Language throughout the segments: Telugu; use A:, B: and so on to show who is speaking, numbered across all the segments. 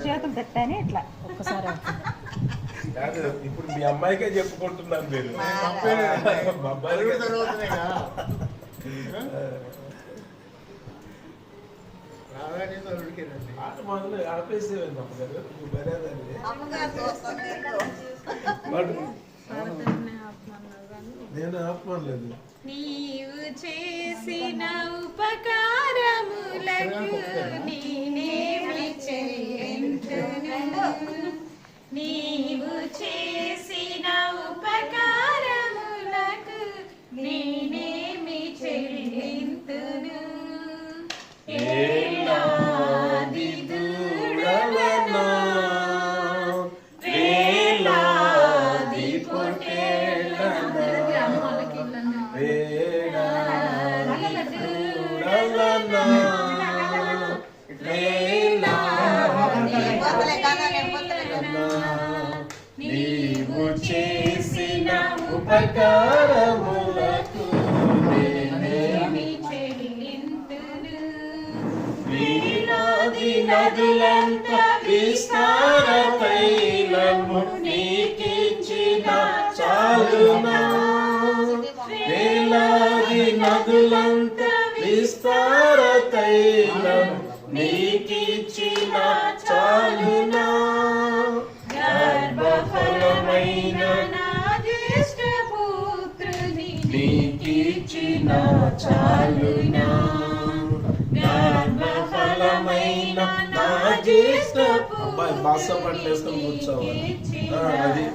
A: చేతులు పెట్టాని ఇట్లా ఒక్కసారి
B: కాదు ఇప్పుడు మీ అమ్మాయికే చెప్పుకుంటున్నాను మీరు ఆట మొదలు ఆపేసేవండి అమ్మగారు నేను ఆపలేదు.
C: నీవు చేసిన ఉపకారములకు నేనేమి చెల్లింతును నీవు చేసిన ఉపకారములకు నేనేమి చెల్లింతును ఏలాది దూడలనా వేలాది పొట్టేళ్ళనా నీవు చేసిన ఉపకారములకు నేనేమి చెల్లింతును వేలాది నదులంత విస్తార తైలము నీకిచ్చిన చాలునా వేలాది నదులంత విస్తార తైలము నీకిచ్చిన చాలునా గర్భఫలమైన నా జ్యేష్ఠ పుత్రుని నీకిచ్చిన చాలునా గర్భఫలమైన నా జ్యేష్ఠ
B: అబ్బాయి బాస పట్టేసుకొని కూర్చోవాలి. అది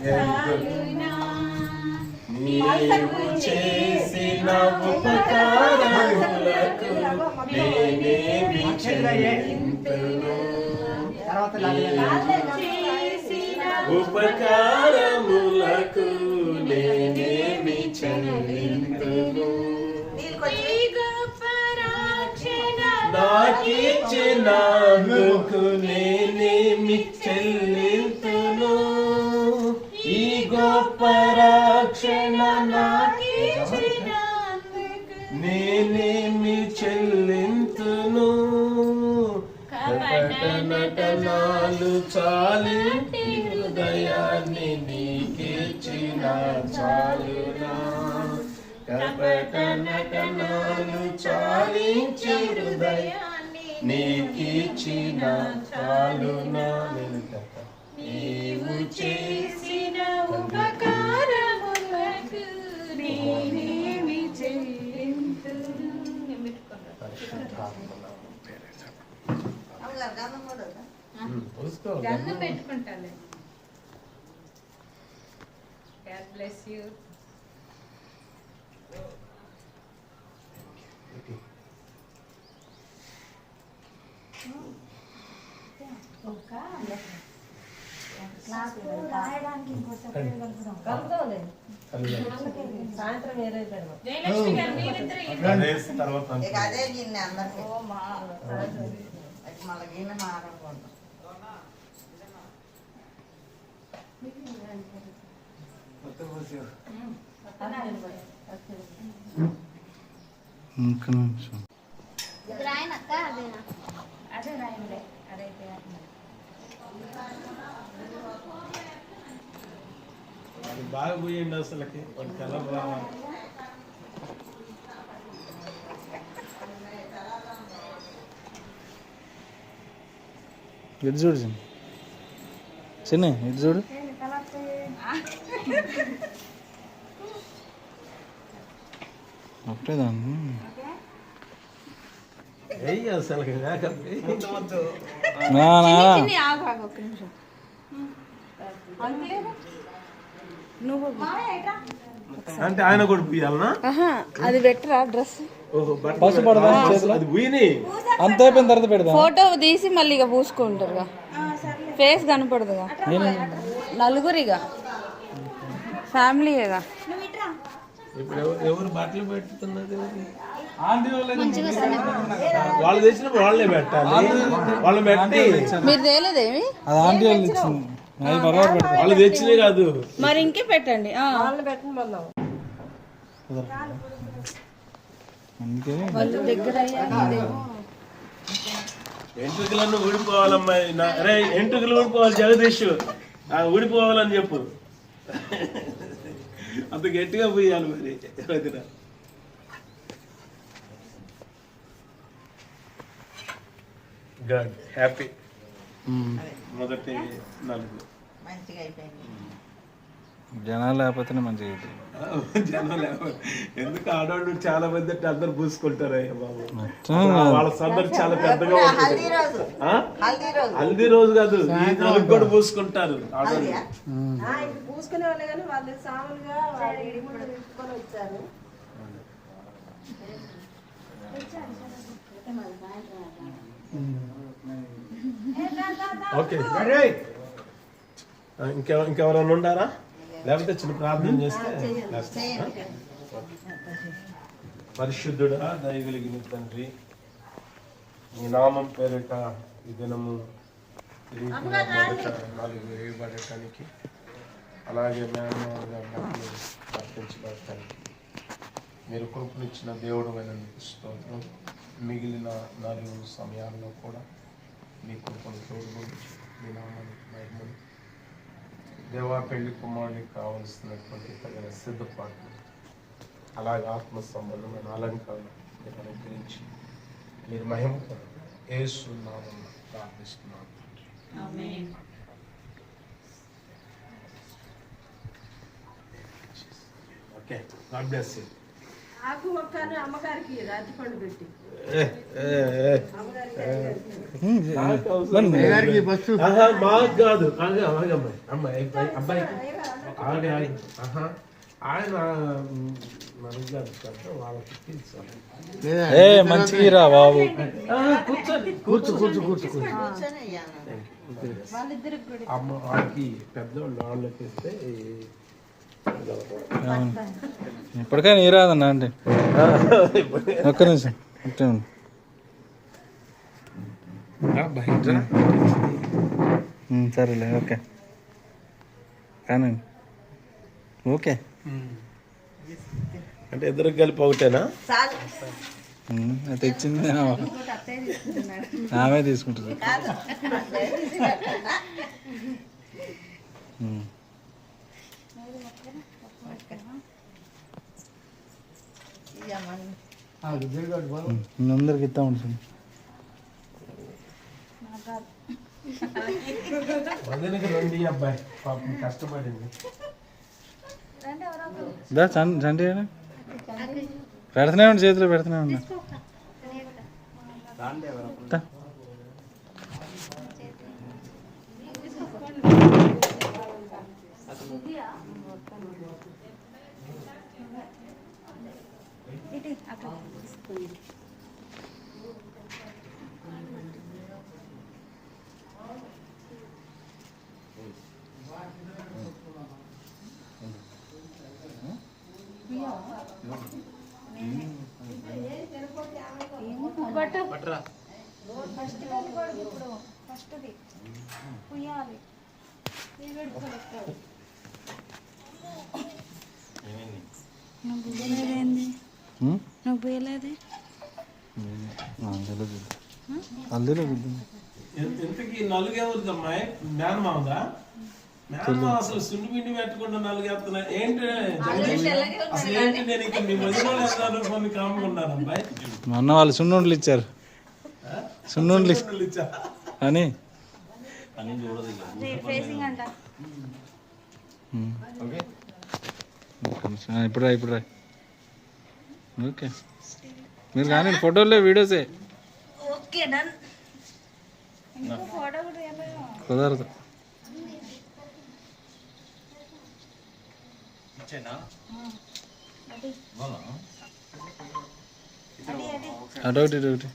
B: నీవు చేసిన ఉపకారములకు నేనేమి చెల్లింతును ఉపకారములకు నేనేమి చెల్లింతును నాకిచ్చినందుకు నేనేమి చెల్లింతును ఈ గొప్ప రక్షణ నాకిచ్చినందుకు నేనేమి చెల్లింతును కపట నటనాలు చాలింటి హృదయాన్ని నీకిచ్చిన చాలునా కపట నటనాలు చాలించి హృదయాన్ని నీకిచ్చిన చాలునా నీవు చేసిన ఉపకారములకు నేనేమి చెల్లింతును
C: గన్ను పెట్టుకుంటాను. God bless you.
A: సాయంత్రం వేరే
B: తర్వాత
D: అదే నిన్న అందరికి మళ్ళీ గిన్నె మారకుండా
C: అదే రాయండి అదైతే
B: బాగా పోయండి అసలుకి వాడి కలర్ రావాలి.
E: ఇటు చూడు చిన్న ఇటు చూడు ఒకటే దాన్ని
B: అసలు అంటే ఆయన కూడా పూయాలనా
C: అది బెటరా డ్రెస్
E: అంత అయిపోయిన తర్వాత పెడదా
C: ఫోటో తీసి మళ్ళీ ఇక పూసుకుంటారుగా ఫేస్ కనపడదుగా నలుగురిగా ఫ్యామిలీగా
B: ఇప్పుడు ఎవరు బట్టలు పెట్టుతున్నది వాళ్ళు తెచ్చినప్పుడు వాళ్ళే పెట్టాలి. వాళ్ళు పెట్టి
C: మీరు తేలేదేమి
E: అది ఆంటీ వాళ్ళు ఇచ్చింది
B: వాళ్ళు తెచ్చినే కాదు
C: మరి ఇంకే పెట్టండి
E: అందుకే
C: వాళ్ళు దగ్గర అయ్యాక
B: ఎంట్రుకలన్నీ ఊడిపోవాలమ్మా అరే ఎంట్రుకలు ఊడిపోవాలి జగదీష్ ఊడిపోవాలని చెప్పు అంత గట్టిగా పోయాలి మరి వదిన. గుడ్ హ్యాపీ మొదటి నలుగురు
D: మంచిగా అయిపోయింది.
E: జనాలు లేకపోతేనే మంచిగా అవుతుంది.
B: జనాలు ఎందుకు ఆడవాళ్ళు చాలా మంది అంటే అందరు పూసుకుంటారు అయ్యా బాబు.
E: మొత్తం
B: వాళ్ళ సందడి చాలా పెద్దగా ఉంటుంది.
D: హల్దీ రోజు
B: ఆ?
D: హల్దీ రోజు
B: హల్దీ రోజు కాదు ఈ నలుగు కూడా పూసుకుంటారు ఆడవాళ్ళు.
D: హల్దీయా?
A: ఇది పూసుకునే వాళ్ళే కానీ వాళ్ళు సాములుగా వాళ్ళు ఇడిముళ్ళు తీసుకొని వచ్చారు.
B: ఓకే ఇంకెవరైనా ఉండారా లేకపోతే చిన్న ప్రార్థన చేస్తే పరిశుద్ధుడా దయగలిగిన తండ్రి మీ నామం పేరిట ఈ దినము నాలుగు వేయబడటానికి అలాగే మేనమామగా ప్రార్థించబడటానికి మీరు కృపనిచ్చిన దేవుడు అయినందుకు స్తోత్రం. మిగిలిన 4 సమయాల్లో కూడా మీ కృపను తోడుకొని మీ నామానికి మహిమను దేవా పెళ్లి కుమారునికి కావలసినటువంటి తగిన సిద్ధపాటు అలాగే ఆత్మ సంబంధమైన అలంకరణ మీరు అనుగ్రహించి మీరు మహిమ యేసు నామమున ప్రార్థిస్తున్నాను. Okay God bless you.
A: ఆకు ఒక్కను అమ్మగారికి రాతిపండు పెట్టి
B: మాకు కాదు అమ్మాయి అబ్బాయికి ఆయన మనకి కాదు కదా వాళ్ళకి తెలుసు.
E: మంచిగా బాబు.
D: కూర్చొని అయ్యాను.
B: అమ్మ వాళ్ళకి పెద్దవాళ్ళు వాళ్ళకి ఇస్తే
E: ఇప్పటికైనా నీ రాదన్నా అంటే ఒక్క నిమిషం ఇట్టే ఉండు. సరేలే ఓకే కానీ ఓకే
B: అంటే ఇద్దరికి కలిపి ఒకటేనా?
D: చాలు.
E: అయితే ఇచ్చింది ఆమె తీసుకుంటుంది.
D: కాదు.
E: అందరికి ఇస్తా ఉంటుంది.
B: వదినకి రండి అబ్బాయి పాపం కష్టపడింది.
E: చంటి పెడుతూనే ఉండి చేతిలో పెడుతూనే ఉన్నా.
B: ఎంతకి నలుగేవుద్దమ్మాయి మేనమావదా? మేనమావ అసలు సున్ని పిండి పెట్టకుండా నలుగేస్తున్నా ఏంటి? అసలు ఏంటి నేను ఇక్కడ మీ మధ్యలో వేస్తాను కొన్ని కాముకున్నాను అబ్బాయి.
E: మొన్న వాళ్ళు సున్నుండలు ఇచ్చారు. సున్నుండలు
B: ఇచ్చా
E: అని ఇప్పుడు రా ఓకే. మీరు కానీ ఫోటోలే వీడియోసే కుదరదు. అదొకటి ఇదొకటి.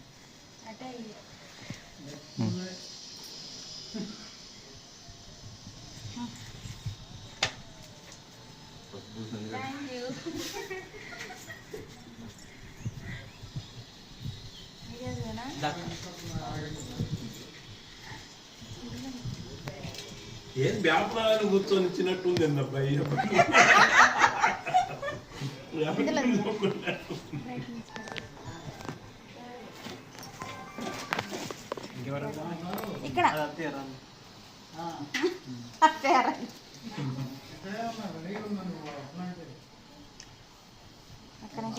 B: ఏం వ్యాపారాలు కూర్చొని ఇచ్చినట్టుంది అబ్బాయి.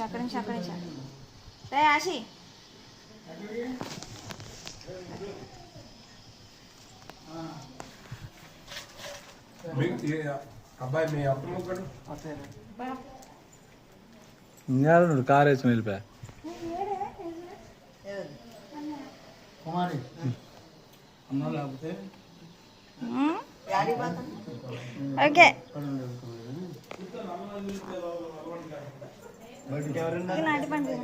C: అక్కడి నుంచి రే ఆశి
B: అబ్బాయి మీ అత్తమ్మ కూడా
E: ఇంకా నువ్వు కారు వేసి వెళ్ళిపోయా
F: కుమారి అన్నా లేకపోతే
C: ఓకే
F: బయటికి ఎవరైనా
C: నాటి పండుగ